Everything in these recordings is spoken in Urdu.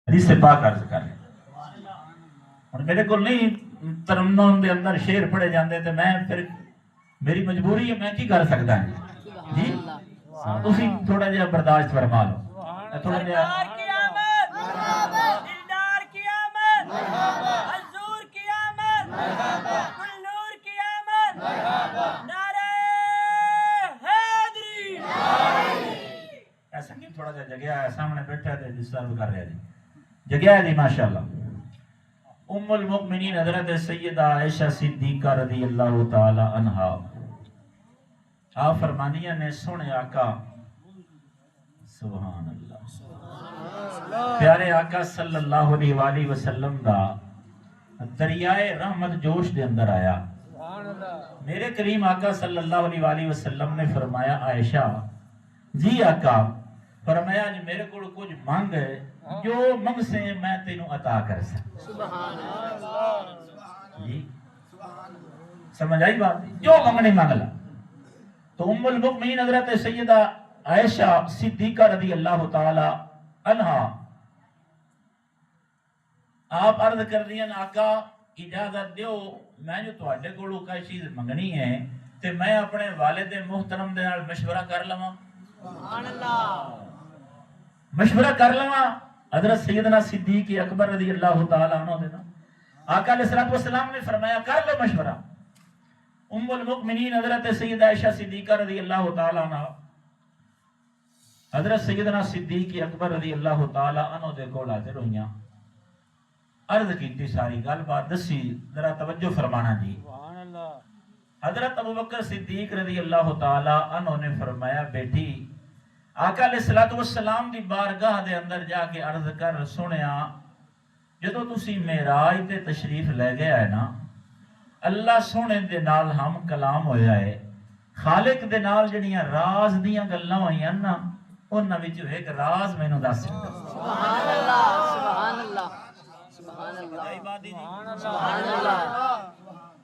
حدیث پاک عرض کر رہے اور میرے کو نہیں ترنم دے اندر شعر پڑھے جاندے تے میں پھر میری مجبوری ہے، میں کی کر سکتا ہوں جی تسی تھوڑا جہا برداشت فرما لو تھوڑا جہا دلدار کی آمد حضور کی آمد کل نور کی آمد نعرہ حیدری ایسا نہیں تھوڑا جہا جگہ ہے سامنے بیٹھا ہے ڈسٹرب کر رہا جی جگہ ہے جی ماشاءاللہ ام المؤمنین حضرت سیدہ عائشہ صدیقہ رضی اللہ تعالی عنہا آپ فرمانیہ نے سنے آقا سبحان اللہ پیارے آقا صلی اللہ علیہ وآلہ وسلم دا دریائے رحمت جوش دے اندر آیا میرے کریم آقا صلی اللہ علیہ وآلہ وسلم نے فرمایا عائشہ جی آقا فرمایا جی میرے کو کچھ مانگ ہے جو منگ سے میں تینوں عطا کر سکتا سبحان اللہ جی سمجھ آئی بات جو منگنے مانگ لا تو ام المؤمنین حضرت سیدہ عائشہ صدیقہ رضی اللہ تعالی عنہا آپ عرض کر دیا آقا اجازت دیو میں جو تواڈے کولوں کوئی چیز منگنی ہے تے میں اپنے والد محترم دے نال مشورہ کر لواں سبحان اللہ مشورہ کر لواں حضرت سیدنا صدیق اکبر رضی اللہ تعالی عنہ دے نا آقا علیہ الصلوۃ والسلام نے فرمایا کر لو مشورہ ام المؤمنین حضرت سیدہ عائشہ صدیقہ رضی اللہ تعالی عنہ حضرت سیدنا صدیق اکبر رضی اللہ تعالی عنہ دے کول حاضر ہوئیاں عرض کیتی ساری گل بات دسی ذرا توجہ فرمانا جی سبحان اللہ حضرت ابوبکر صدیق رضی اللہ تعالی عنہ نے فرمایا بیٹی آقا علیہ الصلوۃ والسلام دی بارگاہ دے اندر جا کے عرض کر سنیا جدوں تسی معراج تے تشریف لے گئے ہے نا اللہ سونے دے نال ہم کلام ہویا ہے خالق دے نال جڑیاں راز دیاں گلاں ہوئیاں نا انہاں وچوں ایک راز مینوں دس سبحان اللہ سبحان اللہ سبحان اللہ سبحان اللہ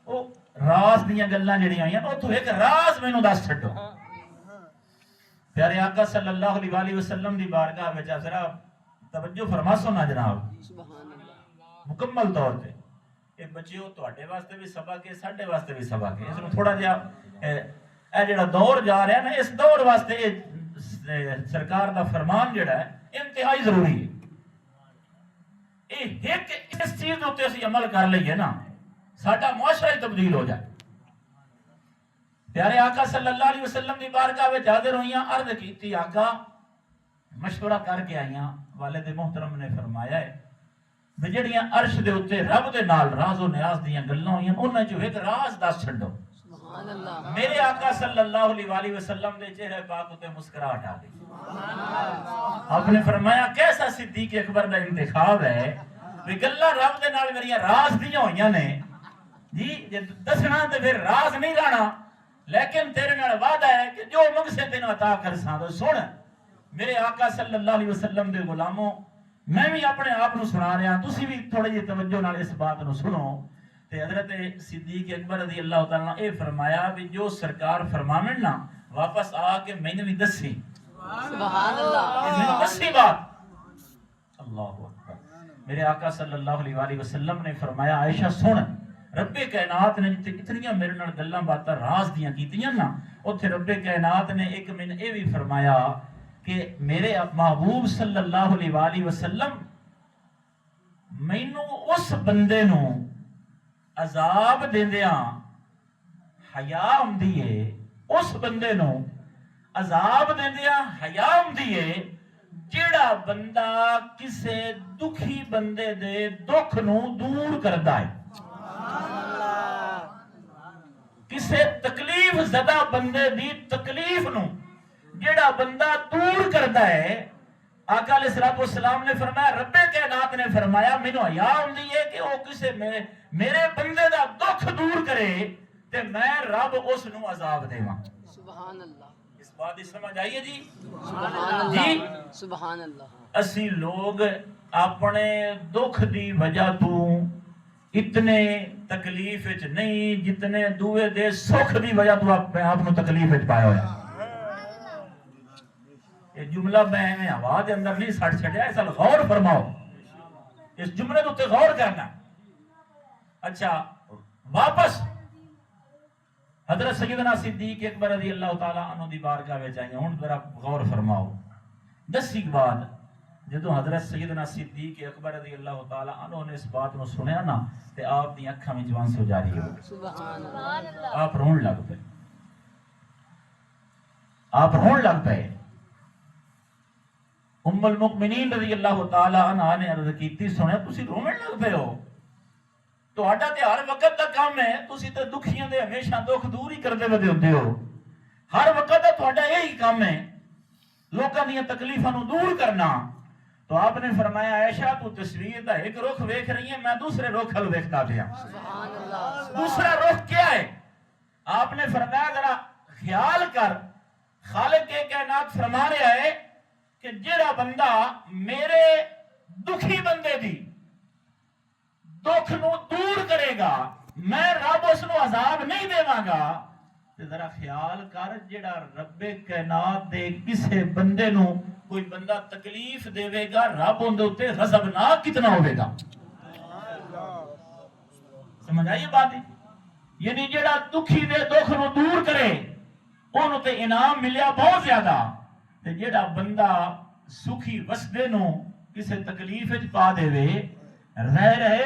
او راز دیاں گلاں جڑیاں ہوئیاں اوتھوں ایک راز مینوں دس چھڈو پیارے آقا صلی اللہ علیہ وآلہ وسلم دی بارگاہ وچ ذرا توجہ فرما سونا جناب سبحان اللہ مکمل طور پہ یہ بچیو تواڈے واسطے بھی سبق ہے ساڈے واسطے بھی سبق ہے اس نوں تھوڑا جہا اے جڑا دور جا رہا ہے نا اس دور واسطے سرکار دا فرمان جڑا ہے انتہائی ضروری ہے ایک اس چیز تے اسی عمل کر لئیے نا ساڈا معاشرہ ہی تبدیل ہو جائے پیارے آقا صلی اللہ علیہ وسلم دی بارگاہ وچ حاضر ہوئیاں عرض کیتی آقا مشورہ کر کے آئیاں والد محترم نے فرمایا ہے جڑیاں عرش دے اوتے رب دے نال راز و نیاز دیاں گلاں ہوئیاں انہاں چوں ایک راز دس چھڈو سبحان اللہ میرے آقا صلی اللہ علیہ وآلہ وسلم دے چہرے پاک تے مسکراہٹ آ گئی آپ نے فرمایا کیسا صدیق اکبر دا انتخاب ہے کہ گلاں رب دے نال میریاں راز دیاں ہوئیاں نے جی جے دسنا تے پھر راز نہیں رہنا لیکن تیرے نال وعدہ ہے کہ جو منگ سے تینوں عطا کر ساں تو سن میرے آقا صلی اللہ علیہ وسلم دے غلاموں میں بھی اپنے آپ نو سنا رہا ہوں تسی بھی تھوڑی جی توجہ نال اس بات نو سنو تے حضرت صدیق اکبر رضی اللہ تعالیٰ عنہ اے فرمایا بھی جو سرکار فرماویں نا واپس آ کے میں نے بھی دسی سبحان اللہ میں نے دسی بات اللہ اکبر میرے آقا صلی اللہ علیہ وآلہ وسلم نے فرمایا عائشہ سن رب کائنات نے جتنے اتنیاں میرے نال گلاں باتاں راز دیاں کیتیاں نا اوتھے رب کائنات نے ایک من اے بھی فرمایا کہ میرے محبوب صلی اللہ علیہ وآلہ وسلم مینوں اس بندے نو عذاب دیندیاں حیا ہوندی ہے اس بندے نو عذاب دیندیاں حیا ہوندی ہے جیڑا بندہ کسے دکھی بندے دے دکھ نو دور کردا ہے کسے تکلیف زدہ بندے دی تکلیف نو جیڑا بندہ دور کرتا ہے آقا علیہ الصلوۃ والسلام نے فرمایا رب کائنات نے فرمایا مینوں حیا ہوندی ہے کہ او کسے میرے بندے دا دکھ دور کرے تے میں رب اس نو عذاب دیواں سبحان اللہ اس بات دی سمجھ آئی ہے جی سبحان جی اللہ سبحان اللہ اسی لوگ اپنے دکھ دی وجہ تو اتنے تکلیف وچ نہیں جتنے دوے دے سکھ دی وجہ تو اپنے آپ نو تکلیف وچ پایا ہویا یہ جملہ میں ہوا دے اندر نہیں سٹ چھڑیا اس غور فرماؤ اس جملے کے اتنے غور کرنا. اچھا واپس حضرت سیدنا صدیق اکبر رضی اللہ تعالیٰ عنہ دی بارگاہ میں آئیں. ہوں ذرا غور فرماؤ. دسی کے بعد جدو حضرت سیدنا صدیق اکبر رضی اللہ تعالیٰ عنہ نے اس بات کو سنیا نا تے آپ دی اکھاں وچ آنسو جاری ہو گئے. سبحان اللہ. آپ رون لگ پے. آپ رون لگ پے. ام المؤمنین رضی اللہ تعالیٰ عنہ نے عرض کیتی سنیا تسی رون لگ پے ہو. تہاڈا تے ہر وقت دا کام ہے تسی تے دکھیاں دے ہمیشہ دکھ دور ہی کردے ودے ہوندے ہو. ہر وقت دا تہاڈا یہی کام ہے لوکاں دیاں تکلیفاں نو دور کرنا. تو آپ نے فرمایا عائشہ تو تصویر دا ایک رخ ویکھ رہی ہے میں دوسرے رخ ہل ویکھدا پیا. سبحان اللہ. دوسرا رخ کیا ہے؟ آپ نے فرمایا ذرا خیال کر خالق کائنات فرما رہا ہے کہ جڑا بندہ میرے دکھی بندے دی دکھ نو دور کرے گا میں رب اس نو عذاب نہیں دیواں گا. تے ذرا خیال کر جڑا رب کائنات دے کسے بندے نو کوئی بندہ تکلیف دے گا رب اون دے اوتے غضبناک کتنا ہوے گا. سمجھ آئی بات ہے؟ یعنی جڑا دکھی دے دکھ نو دور کرے اونوں تے انعام ملیا بہت زیادہ. تے جڑا بندہ سکھی وسدے نو کسے تکلیف وچ پا دے رہے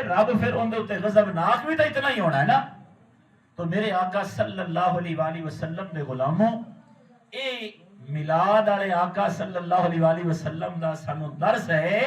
رب پھر اون دے اوتے غضبناک بھی تے اتنا ہی ہونا ہے نا. تو میرے آقا صلی اللہ علیہ وآلہ وسلم دے غلاموں اے میلاد والے آقا صلی اللہ علیہ وآلہ وسلم دا سانو درس ہے